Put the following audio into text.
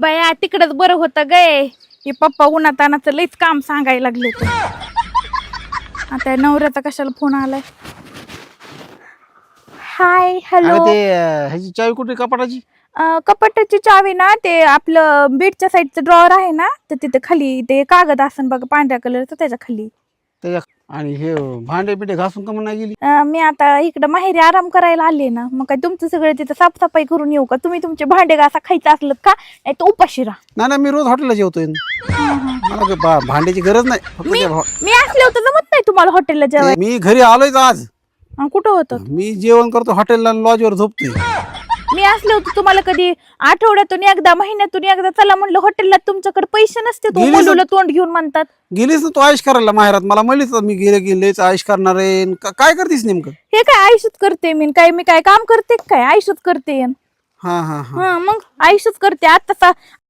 बाया तिकडच बरं होतं गे. हे पप्पा उन्हातानाचं लईच काम सांगायला लागले ते. आता नवऱ्याचा कशाला फोन आलाय. Hi hello. अगं ते ह्याची चावी कुठे कपाटाची? कपाटाची चावी ना ते आपलं बेडच्या साईडचं ड्रॉवर आहे ना तर तिथे खाली ते कागद असन बघा पांढऱ्या कलरचं त्याच्या खाली. त्याच्या आणि हे भांडे बिंडे घासून का म्हणून नाही गेली? मी आता इकडं माहेरी आराम करायला आले ना मग काय तुमचं सगळं तिथं साफसफाई करून येऊ का? तुम्ही तुमचे भांडे घासा खायचं असलं का नाही तर उपाशी राहा. नाही मी रोज हॉटेलला जेवतोय. मला भांड्याची गरज नाही. फक्त मी ते मी असले होतं जमत नाही तुम्हाला हॉटेलला जेवायला. मी घरी आलोयच आज. कुठं होतं? मी जेवण करतो हॉटेलला, लॉजवर झोपतोय. मी असले होते तुम्हाला कधी आठवड्यातून एकदा महिन्यातून एकदा चला म्हणलं हॉटेलला. तुमच्याकडे पैसे नसते मुलीला तोंड घेऊन म्हणतात. गेलीस ना तू आयुष करायला माहेरात? मला म्हणलीच मी गेलेच आयुष करणार आहे. काय करतेस नेमकं? हे काय आयुष्यात करते मी काय काम करते काय आयुष्यात करते. हा हा हा मग आयुष्यात करते. आता